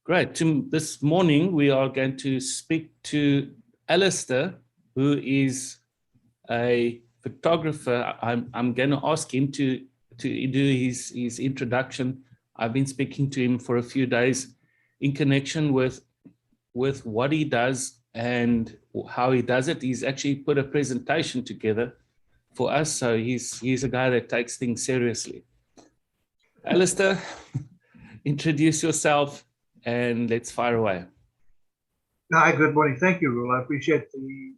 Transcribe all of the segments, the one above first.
Great. This morning, we are going to speak to Alistair, who is a photographer. I'm going to ask him to do his introduction. I've been speaking to him for a few days in connection with what he does and how he does it. He's actually put a presentation together for us, so he's a guy that takes things seriously. Alistair, introduce yourself and let's fire away. Hi, good morning. Thank you, Reuel. I appreciate the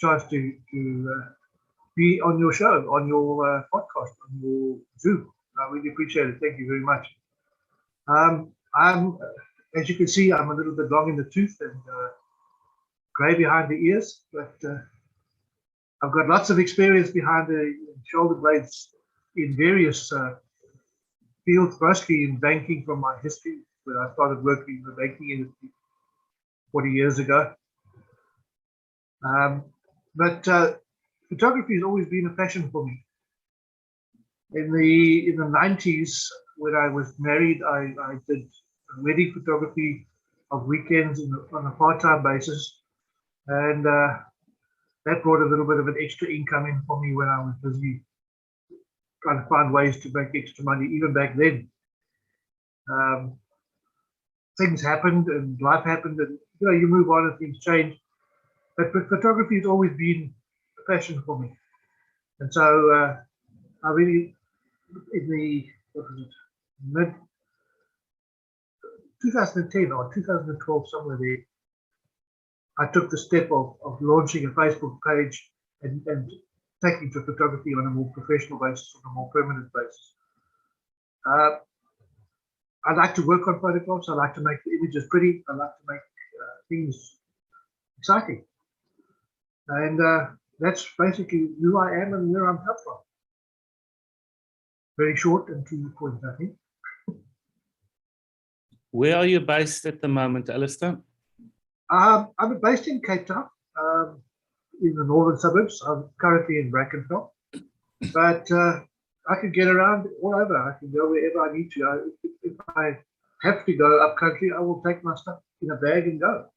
chance to be on your show, on your podcast, on your Zoom. I really appreciate it. Thank you very much. I'm, as you can see, I'm a little bit long in the tooth and grey behind the ears, but I've got lots of experience behind the shoulder blades in various fields, mostly in banking from my history, when I started working in the banking industry 40 years ago. But photography has always been a passion for me. In the 90s, when I was married, I did wedding photography of weekends on a part-time basis, and that brought a little bit of an extra income in for me when I was busy trying to find ways to make extra money. Even back then, things happened and life happened, and you move on and things change. But photography has always been a passion for me, and so I really, in the mid 2010 or 2012, somewhere there, I took the step of launching a Facebook page and taking to photography on a more professional basis, on a more permanent basis. I like to work on photographs. I like to make the images pretty. I like to make things exciting. And that's basically who I am and where I'm come from. Very short and to the point, I think. Where are you based at the moment, Alistair? I'm based in Cape Town, in the northern suburbs. I'm currently in Brackenfell, but I can get around all over. I can go wherever I need to. If I have to go up country, I will take my stuff in a bag and go.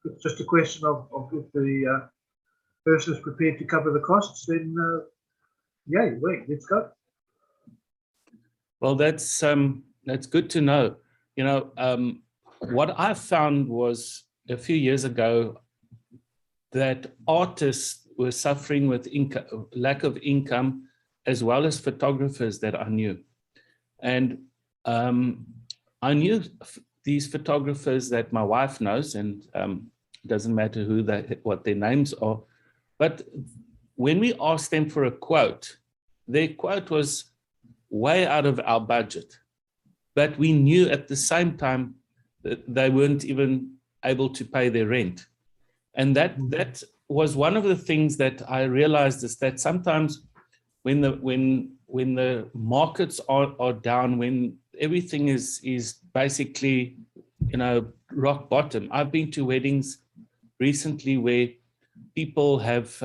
It's just a question of if the person is prepared to cover the costs, then yeah, wait, let's go. Well, that's good to know. What I found was a few years ago that artists were suffering with lack of income, as well as photographers that I knew. And I knew these photographers that my wife knows, and it doesn't matter what their names are. But when we asked them for a quote, their quote was way out of our budget. But we knew at the same time that they weren't even able to pay their rent. And that was one of the things that I realized, is that sometimes when the markets are down, when everything is basically, rock bottom. I've been to weddings recently where people have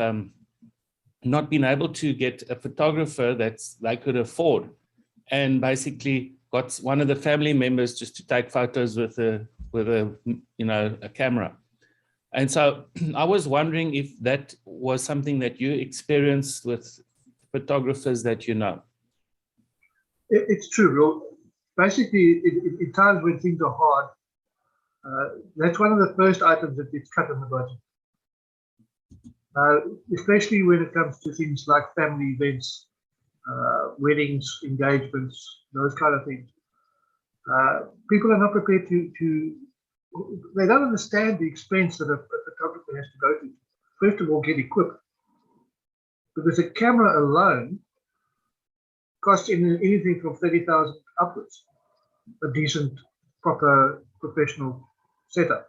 not been able to get a photographer that they could afford, and basically got one of the family members just to take photos with a camera. And so I was wondering if that was something that you experienced with photographers that you know. It's true, Reuel. Basically, in times when things are hard, that's one of the first items that gets cut in the budget. Especially when it comes to things like family events, weddings, engagements, those kind of things. People are not prepared they don't understand the expense that a photographer has to go to. First of all, get equipped. Because a camera alone costs anything from 30,000 upwards, a decent, proper, professional setup.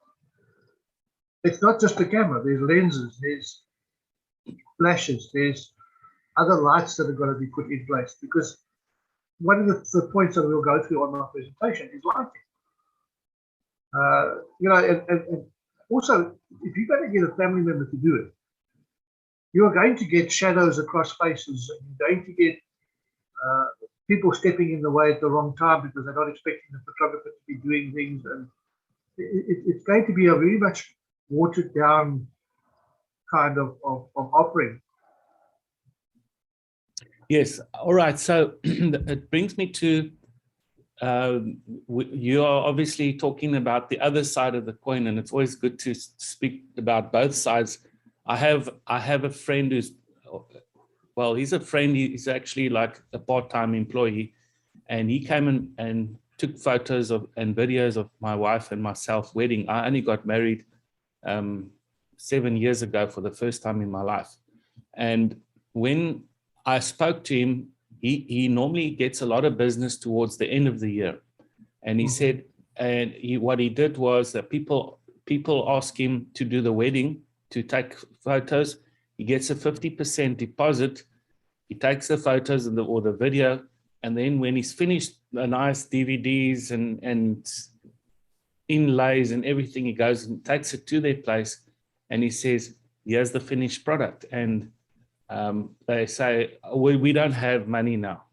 It's not just the camera. There's lenses, there's flashes, there's other lights that are going to be put in place, because one of the points that we'll go through on my presentation is lighting. And also, if you're going to get a family member to do it, you are going to get shadows across faces, and you're going to get people stepping in the way at the wrong time because they're not expecting the photographer to be doing things, and it's going to be a very much watered down kind of offering. Yes. All right. So it brings me to you are obviously talking about the other side of the coin, and it's always good to speak about both sides. I have a friend who's, well, he's a friend. He's actually like a part-time employee, and he came and took photos of and videos of my wife and myself wedding. I only got married 7 years ago for the first time in my life, and when I spoke to him, he normally gets a lot of business towards the end of the year. And he said, and what he did was that people ask him to do the wedding, to take photos. He gets a 50% deposit. He takes the photos or the video. And then when he's finished the nice DVDs and inlays and everything, he goes and takes it to their place. And he says, here's the finished product. And they say, we don't have money now.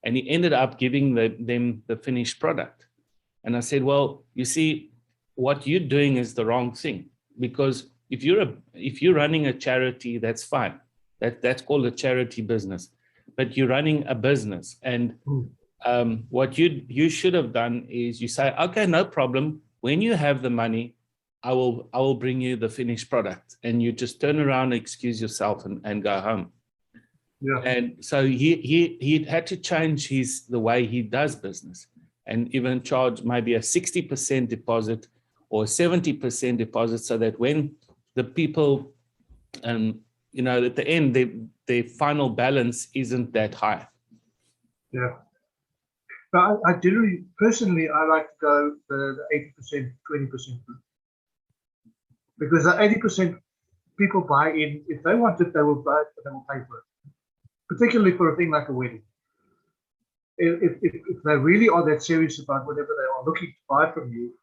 And he ended up giving them the finished product. And I said, well, you see, what you're doing is the wrong thing, because if you're running a charity, that's fine. That's called a charity business. But you're running a business, and what you should have done is you say, okay, no problem. When you have the money, I will bring you the finished product, and you just turn around, excuse yourself, and go home. Yeah. And so he had to change the way he does business, and even charge maybe a 60% deposit or 70% deposit, so that when the people, at the end, their final balance isn't that high. Yeah. But I generally, personally, I like to go the 80%, 20% route. Because the 80% people buy in. If they want it, they will buy it, they will pay for it. Particularly for a thing like a wedding. If they really are that serious about whatever they are looking to buy from you,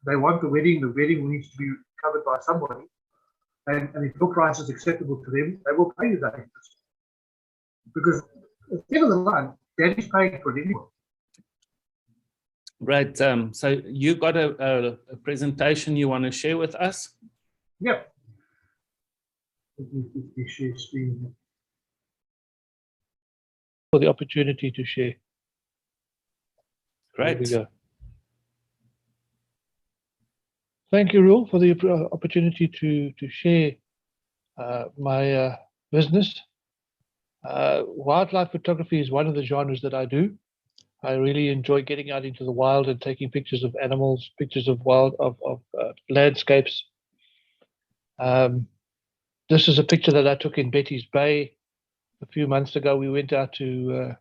they want the wedding needs to be covered by somebody. And if your price is acceptable to them, they will pay you that 80%. Because at the end of the line, daddy's paying for it anyway. Right. So you got a presentation you want to share with us? Yeah. For the opportunity to share. Great. There we go. Thank you, Reuel, for the opportunity to share my business. Wildlife photography is one of the genres that I do. I really enjoy getting out into the wild and taking pictures of animals, pictures of landscapes. This is a picture that I took in Betty's Bay a few months ago. We went out to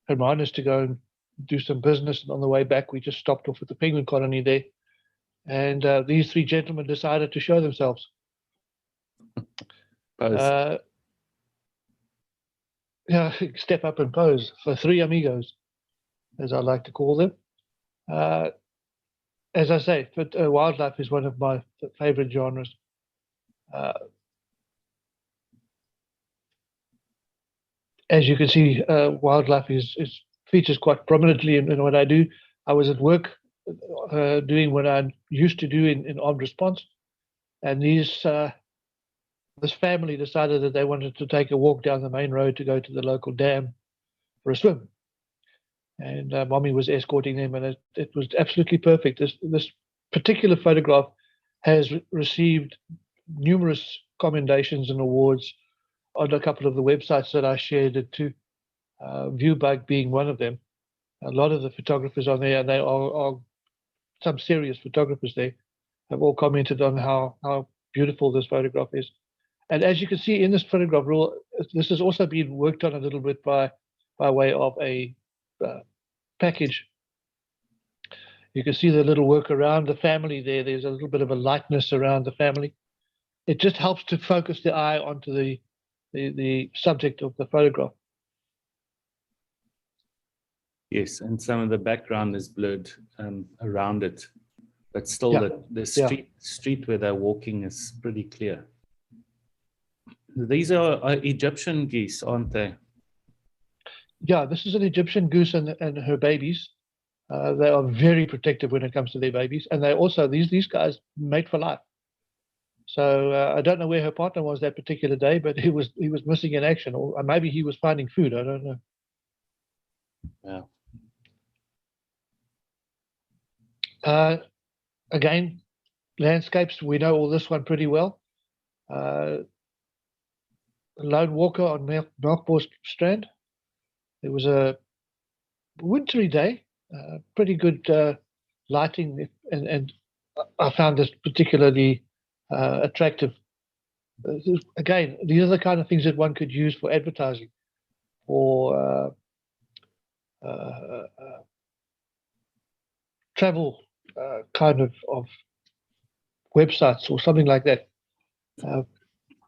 Hermanus to go and do some business, and on the way back we just stopped off at the penguin colony there, and these three gentlemen decided to show themselves. Step up and pose for three amigos, as I like to call them. As I say, wildlife is one of my favorite genres. As you can see, wildlife features quite prominently in what I do. I was at work doing what I used to do in armed response, and this family decided that they wanted to take a walk down the main road to go to the local dam for a swim. And mommy was escorting them, and it was absolutely perfect. This particular photograph has received numerous commendations and awards on a couple of the websites that I shared it to, Viewbug being one of them. A lot of the photographers on there, and they are some serious photographers there, have all commented on how beautiful this photograph is. And as you can see in this photograph, Reuel, this has also been worked on a little bit by way of a package. You can see the little work around the family there. There's a little bit of a lightness around the family. It just helps to focus the eye onto the subject of the photograph. Yes, and some of the background is blurred around it, but still the street where they're walking is pretty clear. These are Egyptian geese, aren't they? Yeah, this is an Egyptian goose and her babies. They are very protective when it comes to their babies, and they also these guys mate for life. So I don't know where her partner was that particular day, but he was missing in action, or maybe he was finding food. I don't know. Yeah. Again, landscapes. We know all this one pretty well. Lone walker on Melkbos Strand. It was a wintry day, pretty good lighting, and I found this particularly attractive. Again, these are the kind of things that one could use for advertising, or travel kind of websites or something like that,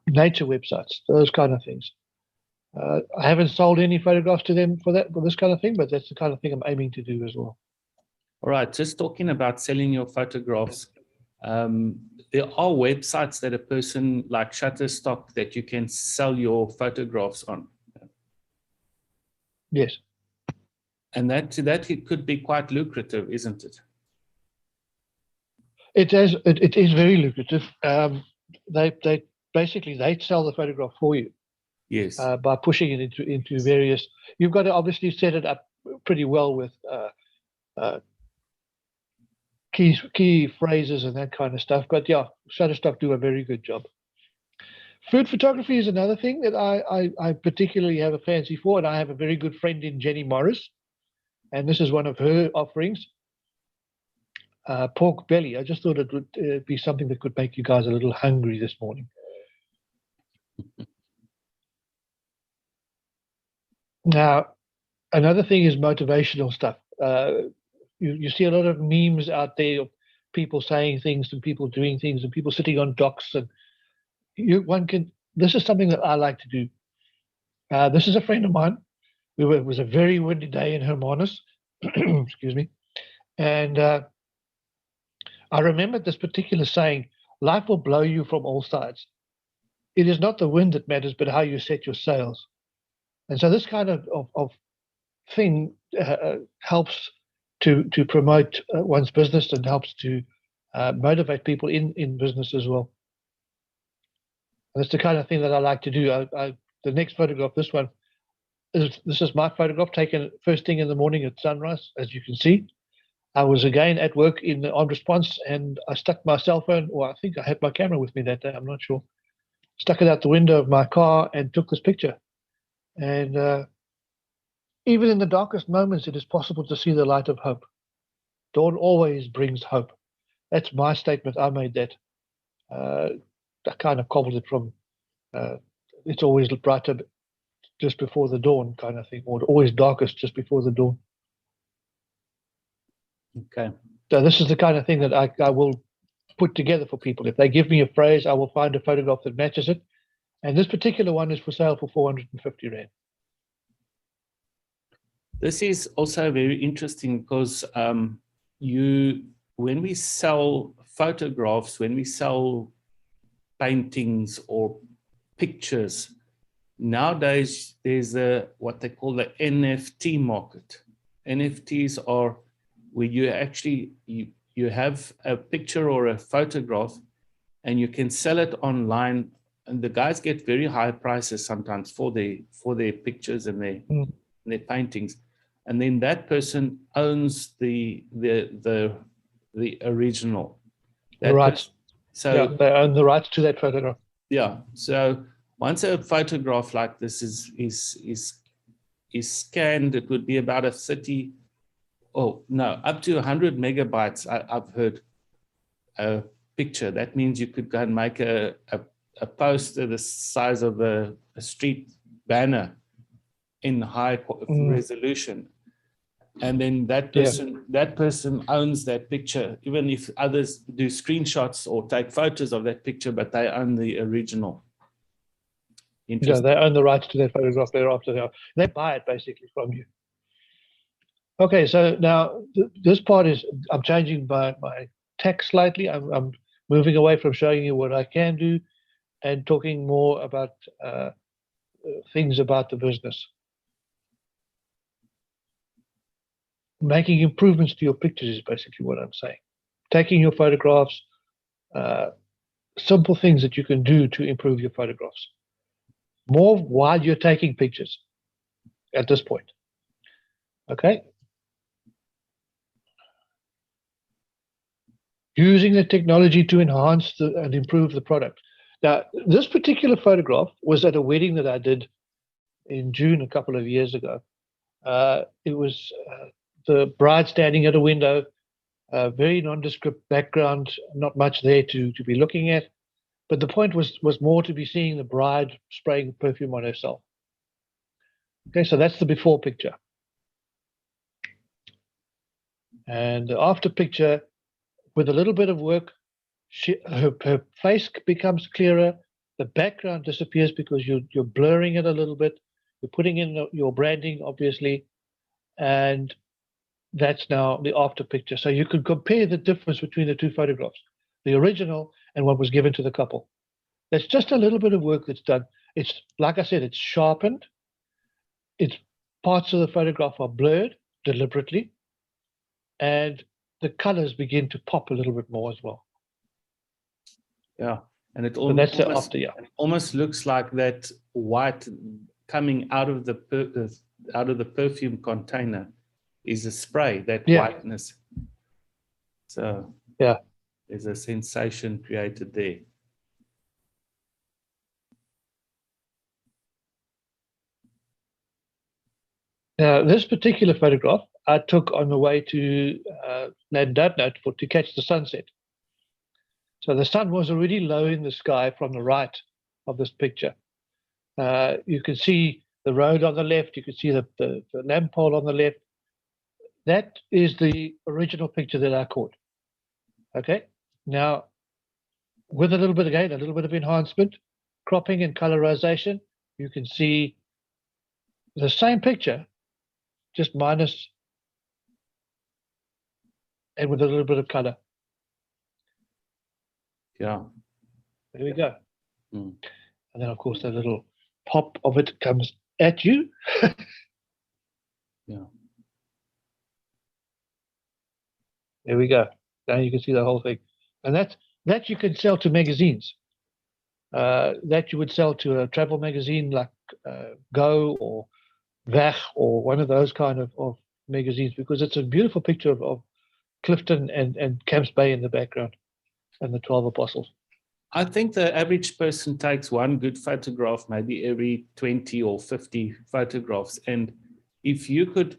nature websites, those kind of things. I haven't sold any photographs to them for this kind of thing, but that's the kind of thing I'm aiming to do as well. All right, just talking about selling your photographs, there are websites that a person like Shutterstock that you can sell your photographs on. Yes. And that it could be quite lucrative, isn't it? It is very lucrative. They basically sell the photograph for you. Yes. By pushing it into various. You've got to obviously set it up pretty well with key phrases and that kind of stuff. But yeah, Shutterstock do a very good job. Food photography is another thing that I particularly have a fancy for, and I have a very good friend in Jenny Morris, and this is one of her offerings. Pork belly. I just thought it would be something that could make you guys a little hungry this morning. Now, another thing is motivational stuff. You see a lot of memes out there of people saying things and people doing things and people sitting on docks, and this is something that I like to do. This is a friend of mine. It was a very windy day in Hermanus, excuse me, and I remembered this particular saying: "Life will blow you from all sides. It is not the wind that matters, but how you set your sails." And so this kind of thing helps to promote one's business and helps to motivate people in business as well. And that's the kind of thing that I like to do. The next photograph, this is my photograph taken first thing in the morning at sunrise, as you can see. I was again at work on response, and I stuck my cell phone, or I think I had my camera with me that day, I'm not sure. Stuck it out the window of my car and took this picture. And even in the darkest moments, it is possible to see the light of hope. Dawn always brings hope. That's my statement. I made that. I kind of cobbled it from it's always brighter just before the dawn kind of thing, or always darkest just before the dawn. Okay. So this is the kind of thing that I will put together for people. If they give me a phrase, I will find a photograph that matches it. And this particular one is for sale for 450 Rand. This is also very interesting because when we sell photographs, when we sell paintings or pictures, nowadays there's what they call the NFT market. NFTs are where you actually you have a picture or a photograph and you can sell it online, and the guys get very high prices sometimes for their pictures and their paintings. And then that person owns the original. The rights. So yeah, they own the rights to that photograph. Yeah. So once a photograph like this is scanned, it would be about up to 100 megabytes. I've heard a picture. That means you could go and make a poster the size of a street banner in high resolution, and then that person owns that picture, even if others do screenshots or take photos of that picture, but they own the original. Yeah, they own the rights to that photograph thereafter. They buy it basically from you. Okay, so now this part is, I'm changing my tack slightly. I'm moving away from showing you what I can do and talking more about things about the business. making improvements to your pictures is basically what I'm saying. Taking your photographs, simple things that you can do to improve your photographs. More while you're taking pictures at this point. Okay. Using the technology to enhance and improve the product. Now, this particular photograph was at a wedding that I did in June a couple of years ago. It was the bride standing at a window, very nondescript background, not much there to be looking at. But the point was more to be seeing the bride spraying perfume on herself. Okay, so that's the before picture. And the after picture, with a little bit of work, her face becomes clearer. The background disappears because you're blurring it a little bit. You're putting in your branding, obviously, and that's now the after picture. So you could compare the difference between the two photographs, the original and what was given to the couple. That's just a little bit of work that's done. It's, like I said, it's sharpened. It's parts of the photograph are blurred deliberately, and the colors begin to pop a little bit more as well. Yeah, and it So that's the after, yeah. almost looks like that white coming out of the perfume container is a spray, that whiteness. So yeah, there's a sensation created there. Now, this particular photograph I took on the way to Llandudno to catch the sunset. So the sun was already low in the sky from the right of this picture. You can see the road on the left. You can see the lamp pole on the left. That is the original picture that I caught. Okay. Now, with a little bit of enhancement, cropping and colorization, you can see the same picture, just minus and with a little bit of color. Yeah. There we go. Mm. And then, of course, the little pop of it comes at you. Yeah. There we go. Now you can see the whole thing. And that you can sell to magazines. That you would sell to a travel magazine like Go or Weg or one of those kind of magazines, because it's a beautiful picture of Clifton and Camps Bay in the background and the 12 Apostles. I think the average person takes one good photograph maybe every 20 or 50 photographs. And if you could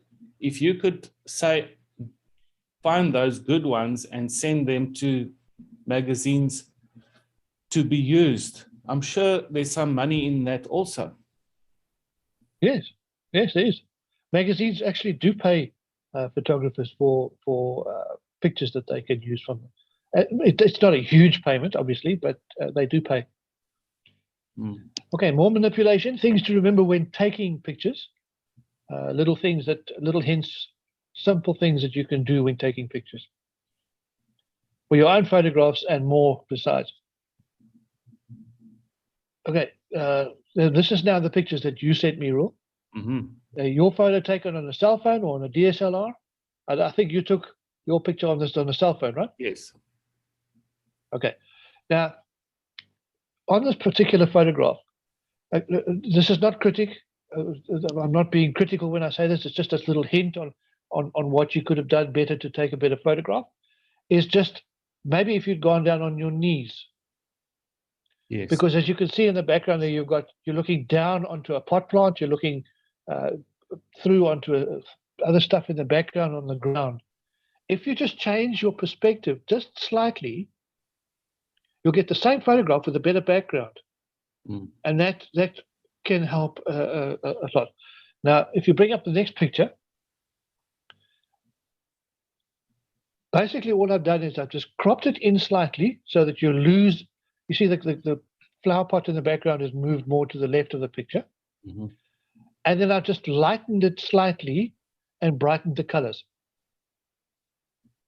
say, find those good ones and send them to magazines to be used, I'm sure there's some money in that also. Yes, there is. Magazines actually do pay photographers for pictures that they can use from them. It's not a huge payment, obviously, but they do pay. Mm. Okay, more manipulation, things to remember when taking pictures, little hints, simple things that you can do when taking pictures for your own photographs and more besides. Okay, this is now the pictures that you sent me, Reuel. Mm-hmm. Your photo taken on a cell phone or on a DSLR? I think you took your picture on a cell phone, right? Yes. Okay. Now, on this particular photograph, this is not critic. I'm not being critical when I say this. It's just a little hint on what you could have done better to take a better photograph. Is just maybe if you'd gone down on your knees. Yes. Because as you can see in the background there, you're looking down onto a pot plant. You're looking through onto other stuff in the background on the ground. If you just change your perspective just slightly, you'll get the same photograph with a better background. Mm. And that can help a lot. Now, if you bring up the next picture, basically all I've done is I've just cropped it in slightly so that you see the flower pot in the background has moved more to the left of the picture. Mm-hmm. And then I've just lightened it slightly and brightened the colors.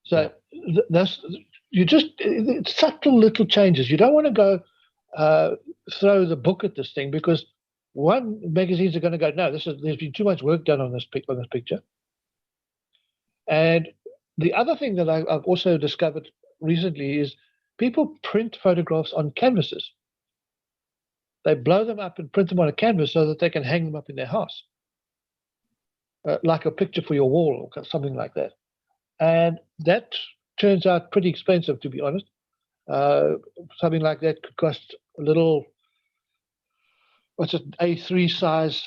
So it's subtle little changes. You don't want to go throw the book at this thing, because magazines are going to go, no, there's been too much work done on this picture. And the other thing that I've also discovered recently is people print photographs on canvases. They blow them up and print them on a canvas so that they can hang them up in their house, like a picture for your wall or something like that. And that turns out pretty expensive, to be honest. Something like that could cost a little, what's it, A3 size,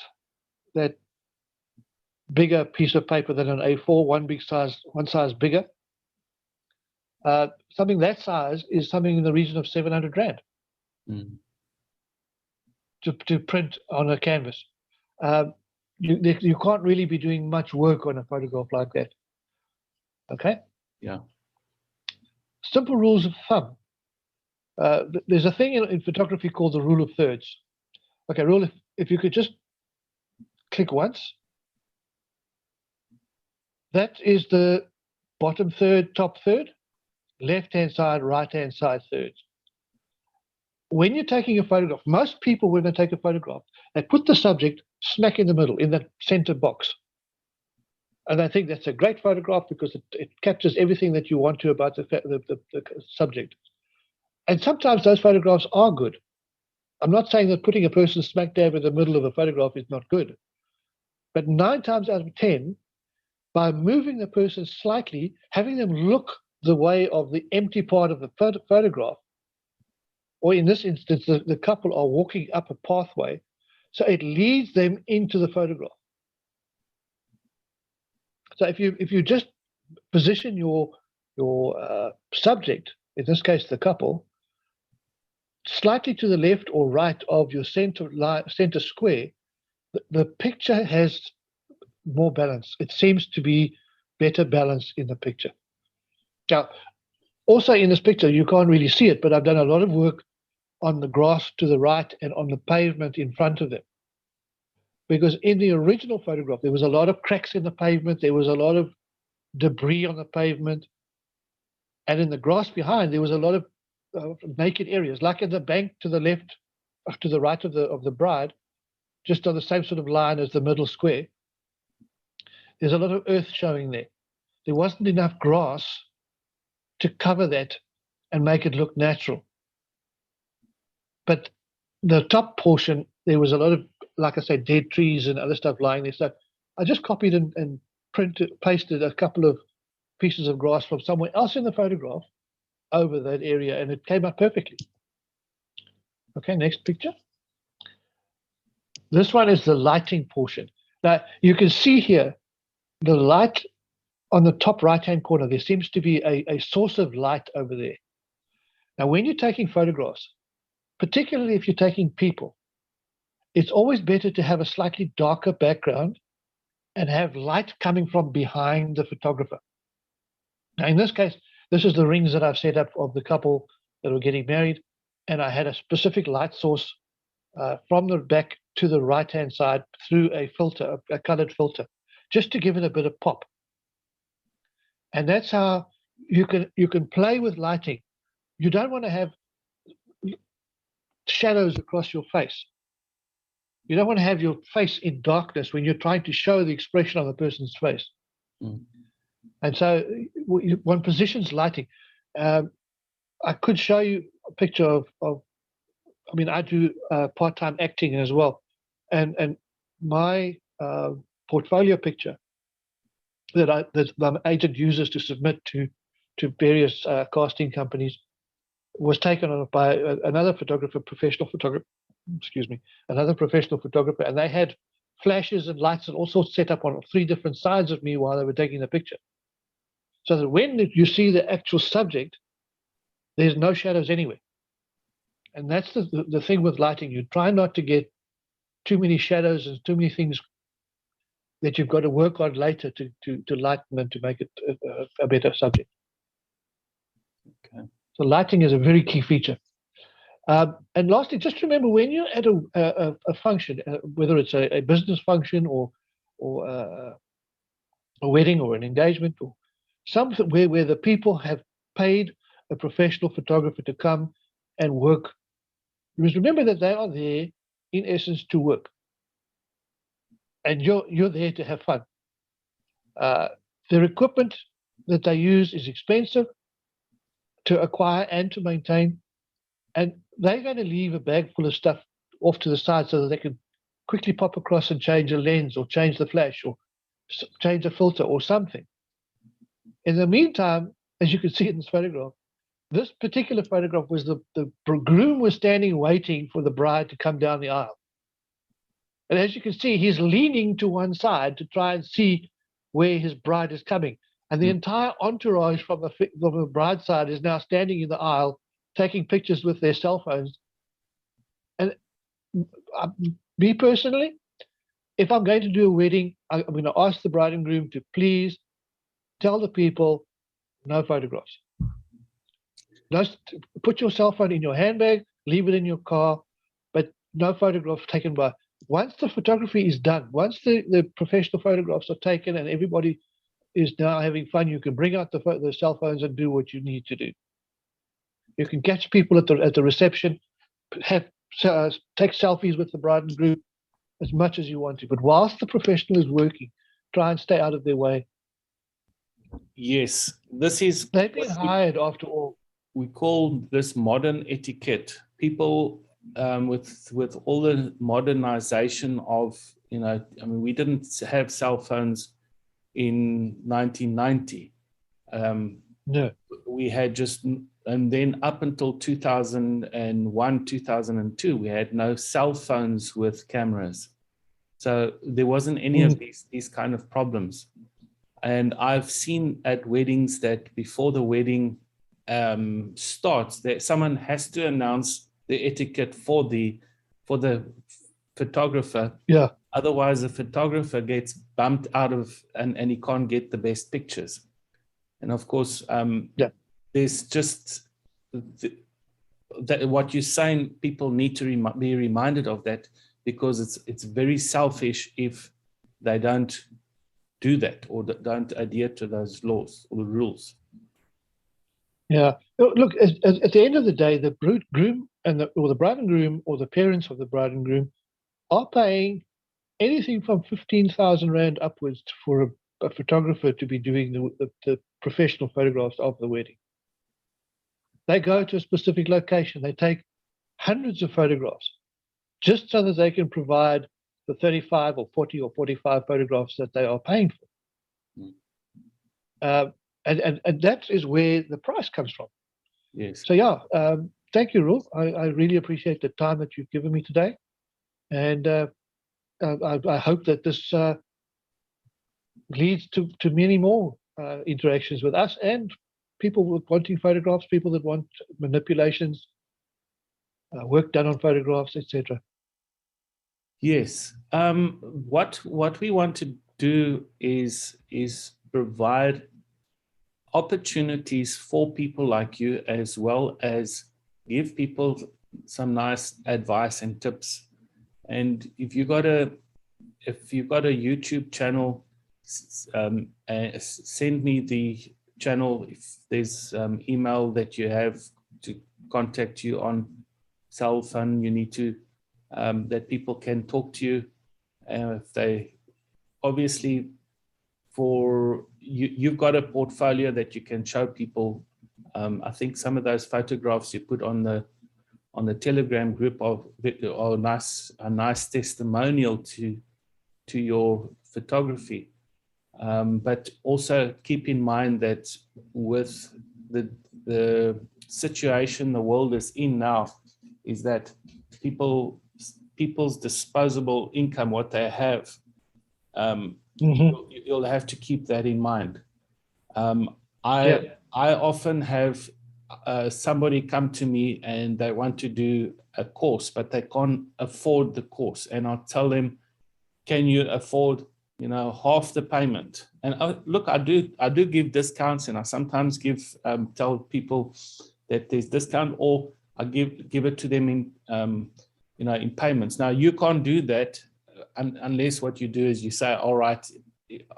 that bigger piece of paper than an A4, one size bigger. Something that size is something in the region of 700 Rand. To print on a canvas. You can't really be doing much work on a photograph like that. Okay? Yeah. Simple rules of thumb. There's a thing in photography called the rule of thirds. Okay, rule, if you could just click once, that is the bottom third, top third, left-hand side, right-hand side thirds. When you're taking a photograph, most people, when they take a photograph, they put the subject smack in the middle, in that center box. And I think that's a great photograph because it captures everything that you want to about the subject. And sometimes those photographs are good. I'm not saying that putting a person smack dab in the middle of a photograph is not good. But 9 times out of 10, by moving the person slightly, having them look the way of the empty part of the photograph, or in this instance, the couple are walking up a pathway, so it leads them into the photograph. So if you just position your subject, in this case the couple, slightly to the left or right of your center square, the picture has more balance. It seems to be better balance in the picture. Now, also in this picture, you can't really see it, but I've done a lot of work on the grass to the right and on the pavement in front of them. Because in the original photograph, there was a lot of cracks in the pavement, there was a lot of debris on the pavement, and in the grass behind, there was a lot of naked areas, like in the bank to the left, to the right of the bride, just on the same sort of line as the middle square. There's a lot of earth showing there. There wasn't enough grass to cover that and make it look natural. But the top portion, there was a lot of, like I said, dead trees and other stuff lying there. So I just copied and pasted a couple of pieces of grass from somewhere else in the photograph over that area, and it came out perfectly. Okay, next picture. This one is the lighting portion. Now, you can see here the light on the top right-hand corner. There seems to be a source of light over there. Now, when you're taking photographs, particularly if you're taking people, it's always better to have a slightly darker background and have light coming from behind the photographer. Now, in this case, this is the rings that I've set up of the couple that were getting married, and I had a specific light source from the back to the right-hand side through a filter, a colored filter, just to give it a bit of pop. And that's how you can play with lighting. You don't want to have shadows across your face. You don't want to have your face in darkness when you're trying to show the expression on the person's face. And so one positions lighting. I could show you a picture of I mean, I do part-time acting as well. And my portfolio picture that my agent uses to submit to various casting companies was taken on by another professional photographer, and they had flashes and lights and all sorts set up on 3 different sides of me while they were taking the picture. So that when you see the actual subject, there's no shadows anywhere. And that's the thing with lighting. You try not to get too many shadows and too many things that you've got to work on later to lighten and to make it a better subject. Okay. So lighting is a very key feature. And lastly, just remember when you're at a function, whether it's a business function or a wedding or an engagement or something where the people have paid a professional photographer to come and work, you must remember that they are there in essence to work, and you're there to have fun. Their equipment that they use is expensive to acquire and to maintain, and they're going to leave a bag full of stuff off to the side so that they can quickly pop across and change a lens or change the flash or change a filter or something. In the meantime, as you can see in this photograph, this particular photograph was the groom was standing waiting for the bride to come down the aisle. And as you can see, he's leaning to one side to try and see where his bride is coming. And the entire entourage from the bride's side is now standing in the aisle, taking pictures with their cell phones. And me personally, if I'm going to do a wedding, I'm going to ask the bride and groom to please tell the people no photographs. Just put your cell phone in your handbag, leave it in your car, but no photographs taken by. Once the photography is done, once the professional photographs are taken and everybody is now having fun, you can bring out the cell phones and do what you need to do. You can catch people at the reception, take selfies with the bride and groom as much as you want to. But whilst the professional is working, try and stay out of their way. Yes, this is. They've been hired after all. We call this modern etiquette. People with all the modernization of, we didn't have cell phones in 1990. No. We had just, and then up until 2001, 2002, we had no cell phones with cameras. So there wasn't any of these kind of problems. And I've seen at weddings that before the wedding starts, that someone has to announce the etiquette for the photographer. Yeah. Otherwise, the photographer gets bumped out of and he can't get the best pictures. And of course, there's just that what you're saying. People need to be reminded of that, because it's very selfish if they don't do that or don't adhere to those laws or rules. Yeah. Look, at the end of the day, the groom or the bride and groom or the parents of the bride and groom are paying anything from 15,000 Rand upwards for a photographer to be doing the professional photographs of the wedding. They go to a specific location. They take hundreds of photographs just so that they can provide the 35 or 40 or 45 photographs that they are paying for. And that is where the price comes from. Yes. So yeah, thank you, Reuel. I really appreciate the time that you've given me today. And I hope that this leads to many more interactions with us and people wanting photographs, people that want manipulations, work done on photographs, etc. Yes. What we want to do is provide opportunities for people like you, as well as give people some nice advice and tips. And if you've got a YouTube channel, send me the channel. If there's email that you have to contact you on, cell phone, you need to that people can talk to you. If they obviously, for you've got a portfolio that you can show people. I think some of those photographs you put on the Telegram group are a nice testimonial to your photography. But also keep in mind that with the situation the world is in now, is that people's disposable income, what they have, you'll have to keep that in mind. I often have somebody come to me and they want to do a course, but they can't afford the course. And I'll tell them, can you afford, half the payment? And look, I do give discounts, and I sometimes tell people that there's discount, or I give it to them in payments. Now you can't do that unless what you do is you say, all right,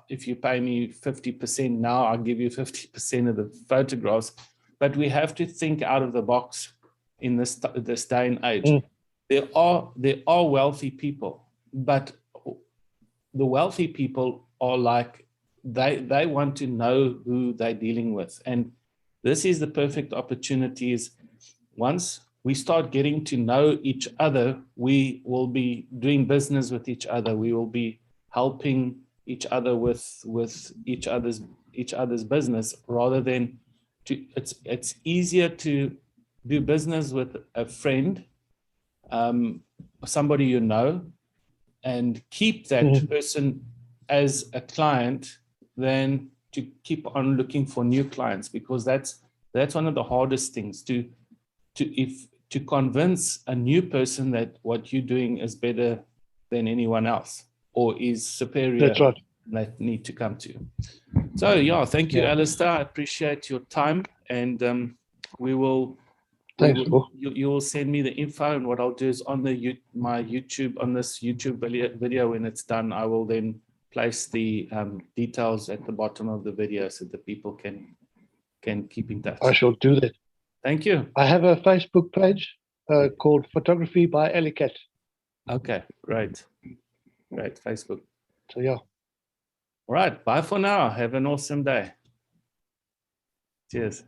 if you pay me 50% now, I'll give you 50% of the photographs. But we have to think out of the box in this day and age. There are wealthy people, but the wealthy people are like they want to know who they're dealing with. And this is the perfect opportunity. Is once we start getting to know each other, we will be doing business with each other. We will be helping each other with each other's business, rather than it's easier to do business with a friend, somebody you know, and keep that person as a client than to keep on looking for new clients, because that's one of the hardest things to convince a new person that what you're doing is better than anyone else or is superior. That's right. They need to come to. So yeah, thank you, Alistair. I appreciate your time, and we will. Thanks, You will send me the info, and what I'll do is on my YouTube, on this YouTube video, when it's done, I will then place the details at the bottom of the video so that people can keep in touch. I shall do that. Thank you. I have a Facebook page called Photography by Alicat. Okay, great. Facebook. So yeah. All right, bye for now. Have an awesome day. Cheers.